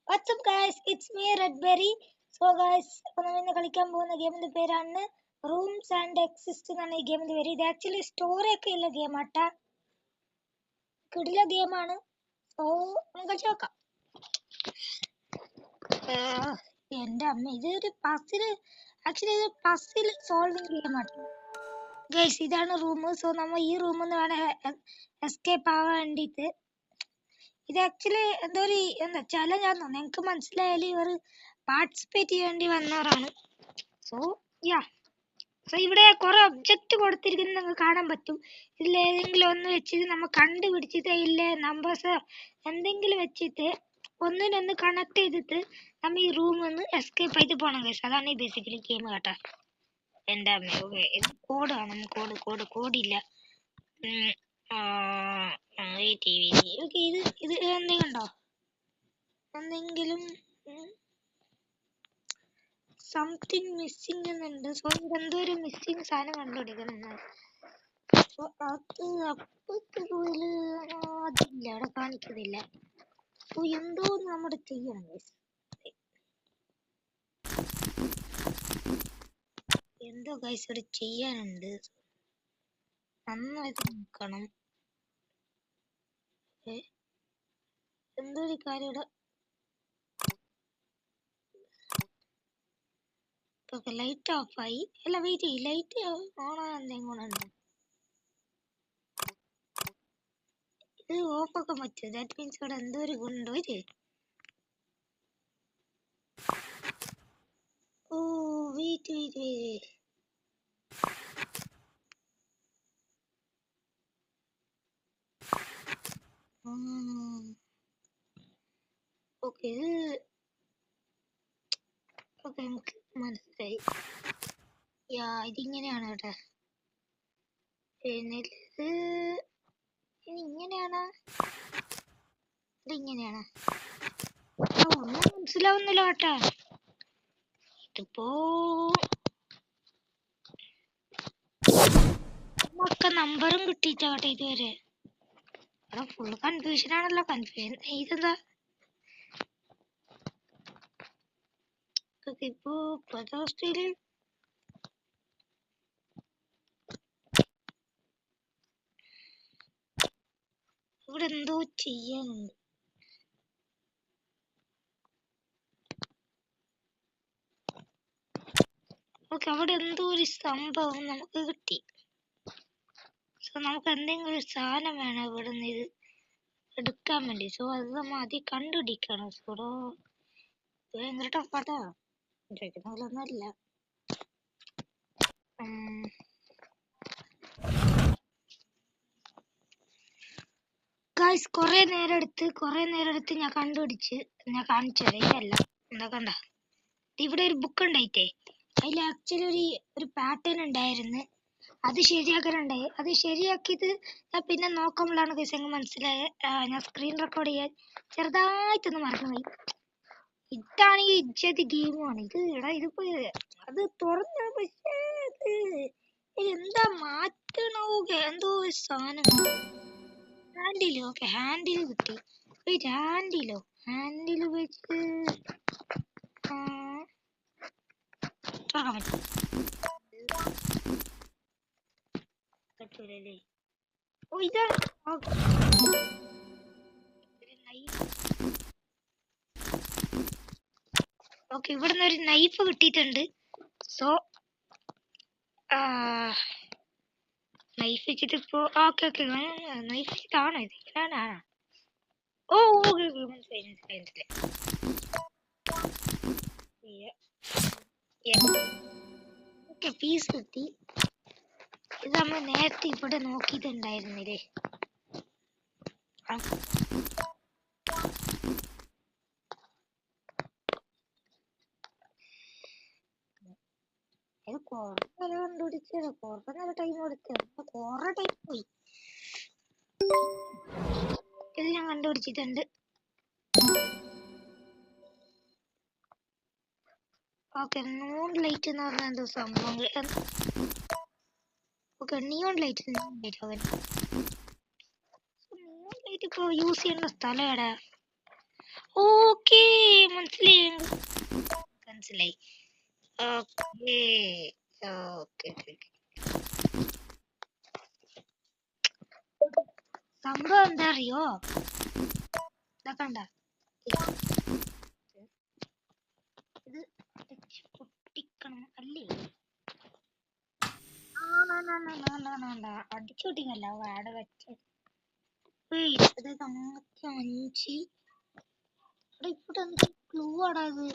What's up guys, it's me Redberry. So guys, നമ്മൾ ഇന്ന് കളിക്കാൻ പോകുന്ന ഗെയിമിന്റെ പേരാണ് റൂംസ് ആൻഡ് എക്സിസ്റ്റ് എന്നാണ് ഈ ഗെയിമിന്റെ പേര്. ഇത് ആക്ച്വലി സ്റ്റോറി ഒക്കെ ഉള്ള ഗെയിം ആട്ടാ, കിടില ഗെയിമാണ്. സോ നമുക്ക് നോക്കാം. എൻ്റെ അമ്മ, ഇതൊരു പസിൽ സോൾവിങ് ഗെയിം ആട്ടോ ഗൈസ്. ഇതാണ് റൂം. സോ നമ്മൾ ഈ റൂമിൽ നിന്ന് വേണം എസ്കേപ്പ് ആവാൻ വേണ്ടിയിട്ട്. ഇത് ആക്ച്വലി എന്താ ചലഞ്ച് ആണെന്നോ നിങ്ങൾക്ക് മനസ്സിലായാലും ഇവർ പാർട്ടിസിപ്പേറ്റ് ചെയ്യേണ്ടി വന്നവരാണ്. സോ ഇവിടെ കുറെ ഒബ്ജക്റ്റ് കൊടുത്തിരിക്കുന്നത് നിങ്ങൾക്ക് കാണാൻ പറ്റും. ഇതിലേതെങ്കിലും ഒന്ന് വെച്ചിട്ട് നമ്മൾ കണ്ടുപിടിച്ചിട്ട് ഇല്ലേ നമ്പേഴ്സ് എന്തെങ്കിലും വെച്ചിട്ട് ഒന്നിനൊന്ന് കണക്ട് ചെയ്തിട്ട് നമ്മൾ ഈ റൂമിൽ നിന്ന് എസ്കേപ്പ് ചെയ്ത് പോകണം ഗൈസ്. അതാണ് ഈ ബേസിക്കലി ഗെയിം കേട്ടാ. എൻ്റെ അമ്മ, ഓക്കെ ഇത് കോഡാണ്. കോഡില്ല. ഓക്കെ, ഇത് എന്തെങ്കിലും ഉണ്ടോ? എന്തെങ്കിലും സംതിങ് മിസ്സിംഗ് എന്നുണ്ട്. സോ ഇതെന്തോ ഒരു മിസ്സിംഗ് സാധനം കണ്ടുപിടിക്കണം. സോ അത് അപ്പുറത്തെ പോയില് അതില്ല, അവിടെ കാണിക്കുന്നില്ല. സോ എന്തോ നമ്മുടെ ചെയ്യണം ഗൈസ്. എന്തോ ഗൈസ് ഇവിടെ ചെയ്യാനുണ്ട്, നന്നായിട്ട് നോക്കണം. എന്തോ ഒരു കാര്യം ഇവിടെ. ലൈറ്റ് ഓഫ് ആയി. അല്ല വെയിറ്റ് ചെയ്യും, ലൈറ്റ് ഓൺ എന്തെങ്കിലും ഇത് ഓഫ് ആക്കാൻ പറ്റും. ദാറ്റ് മീൻസ് ഇവിടെ എന്തോ ഒരു ഗുണ്ടോ ഇത്. ഓ വെയിറ്റ്. ഓക്കെ നമുക്ക് മനസ്സിലായി. ഇതിങ്ങനെയാണ് കേട്ടോ. എന്നിട്ട് ഇങ്ങനെയാണ്, ഇതിങ്ങനെയാണ്. ഒന്നും മനസ്സിലാവുന്നില്ല കേട്ടാ. ഇതിപ്പോ ഒക്കെ നമ്പറും കിട്ടിയിട്ടാട്ടെ ഇതുവരെ. അവിടെ ഫുള്ള് കൺഫ്യൂഷൻ ആണല്ലോ. കൺഫ്യൂഷൻ ഇതെന്താ ഇപ്പോ ഇപ്പോഴത്തെ അവസ്ഥയില് ഇവിടെ എന്തോ ചെയ്യാനുണ്ട്. ഓക്കെ, അവിടെ എന്തോ ഒരു സംഭവം നമുക്ക് കിട്ടി. സോ നമുക്ക് എന്തെങ്കിലും ഒരു സാധനം വേണം ഇവിടെ നിന്ന് ഇത് എടുക്കാൻ വേണ്ടി. സോ അത് നമ്മൾ ആദ്യം കണ്ടുപിടിക്കണം. സോ ഭയങ്കര ടഫാട്ടാ, ചോദിക്കുന്ന പോലെ ഒന്നുമല്ല. ഗായ്സ് കുറെ നേരം എടുത്ത് ഞാൻ കണ്ടുപിടിച്ച് ഞാൻ കാണിച്ചത് ഇതല്ല. എന്താ കണ്ട, ഇവിടെ ഒരു ബുക്ക് ഉണ്ടായിട്ടേ അതിൽ ആക്ച്വലി ഒരു പാറ്റേൺ ഉണ്ടായിരുന്നു. അത് ശരിയാക്കാനുണ്ടായി. അത് ശരിയാക്കിയത് ഞാൻ പിന്നെ നോക്കുമ്പോഴാണ് ഗൈസ് എനിക്ക് മനസ്സിലായത്. ഞാൻ സ്ക്രീൻ റെക്കോർഡ് ചെയ്യാൻ ചെറുതായിട്ടൊന്ന് മറന്നുപോയി. ഇതാണ് ഈ ഇജ്ജത് ഗെയിമാണ് ഇത്. ഇതിപ്പോ അത് തുറന്ന, പക്ഷേ എന്താ മാറ്റണോ എന്തോ ഒരു സാധനം. ഹാൻഡില്, ഓക്കെ ഹാൻഡില് കിട്ടി. ഹാൻഡില് വെച്ച് പറ്റൂലല്ലേ. ഓ ഇതാണ്. ഓക്കെ, ഇവിടുന്ന് ഒരു നൈഫ് കിട്ടിയിട്ടുണ്ട്. സോ നൈഫ് വെച്ചിട്ട് ഇപ്പോ ഓക്കെ നൈഫ് വെച്ചിട്ടാണോ ഇത്? ഇങ്ങനെയാണോ? ഓ ഓക്കെ മനസ്സിലായി. ഓക്കെ, പീസ് കിട്ടി. ഇത് നമ്മൾ നേരത്തെ ഇവിടെ നോക്കിയിട്ടുണ്ടായിരുന്നില്ലേ. ഇത് കുറെ കണ്ടുപിടിച്ചത്, കുറെ ടൈം കൊടുത്തത്, കുറെ ടൈം പോയി. ഇത് ഞാൻ കണ്ടുപിടിച്ചിട്ടുണ്ട്. ഓക്കെ, നിയോൺ ലൈറ്റ് എന്ന് പറഞ്ഞ എന്തോ സംഭവം. ഓക്കെ, നിയോൺ ലൈറ്റ് ഇപ്പൊ യൂസ് ചെയ്യുന്ന സ്ഥലം എടാ. ഓക്കെ മനസ്സിലായി മനസ്സിലായി. ഓക്കേ ഓക്കെ സംഭവം എന്താ അറിയോ? ഇതാക്കണ്ട ഇത് പൊട്ടിക്കണം അല്ലേ? അടിച്ചുപൊട്ടിക്കല്ല വാട വെച്ച ഇത് 95. ഇവിടെ എന്തൊരു ക്ലൂ ആടാ ഇത്?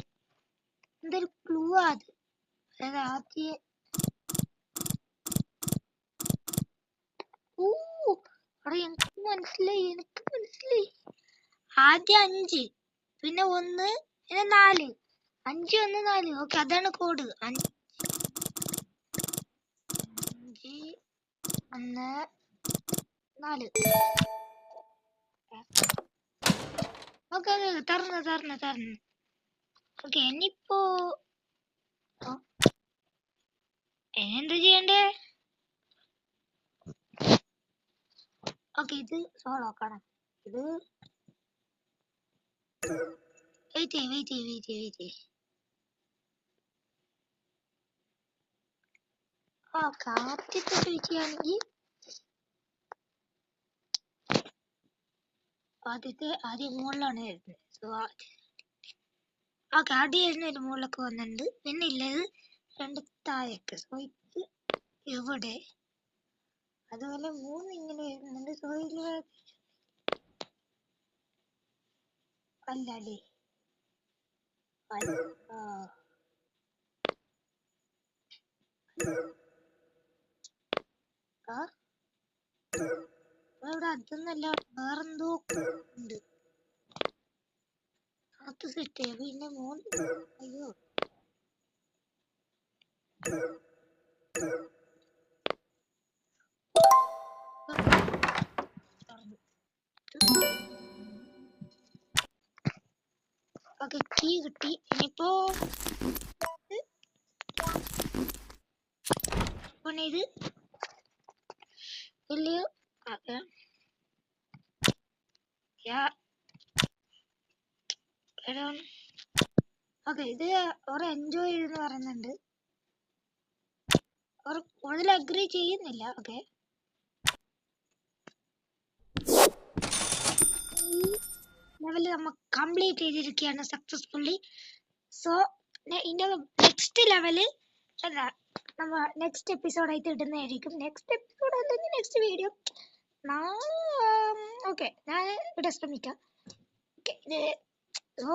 എന്തൊരു ക്ലൂ ആ അത്? അതായത് ആദ്യം എനിക്ക് മനസ്സിലായി ആദ്യം 5 പിന്നെ 1 പിന്നെ 4 5 1 4. ഓക്കെ അതാണ് കോഡ്. 5 1 4. ഓക്കെ തറന്നു. ഓക്കെ ഇനിയിപ്പോ എന്താ ചെയ്യണ്ടേ? ഓക്കെ ഇത് സോൾവ് ആക്കണം. ഇത് വെയിറ്റ്. ആദ്യത്തെ ചോദിക്കുകയാണെങ്കിൽ ആദ്യം മുകളിലാണ് വരുന്നത്. സോ ആദ്യം ഒരു മുകളിലൊക്കെ വന്നിട്ടുണ്ട്. പിന്നെ ഇല്ലത് 2 താഴേക്ക്. സോ ഇത് എവിടെ? അതുപോലെ 3 ഇങ്ങനെ വരുന്നുണ്ട്. സോ ഇതിൽ അല്ലേ ഇവിടെ അതൊന്നല്ല, വേറെന്തോ ഉണ്ട്. അത് സെറ്റ് പിന്നെ 3. അയ്യോ ഓക്കെ കീ കിട്ടി. ഇനിയിപ്പോ ഇത് വലിയ ഓക്കെ ഇത് ഒരു എൻജോയ് എന്ന് പറയുന്നുണ്ട്. അതിൽ അഗ്രി ചെയ്യുന്നില്ല. ഓക്കെ ലെവൽ നമ്മൾ കംപ്ലീറ്റ് ചെയ്തിരിക്കുകയാണ് സക്സസ്ഫുള്ളി. സോ ഇതിന്റെ നെക്സ്റ്റ് ലെവല് നമ്മ നെക്സ്റ്റ് എപ്പിസോഡ് ആയിട്ട് ഇടുന്നതായിരിക്കും. നെക്സ്റ്റ് എപ്പിസോഡ് അല്ലെങ്കിൽ നെക്സ്റ്റ് വീഡിയോ ഓക്കെ ഞാൻ ഇവിടെ ശ്രമിക്കാം. Okay so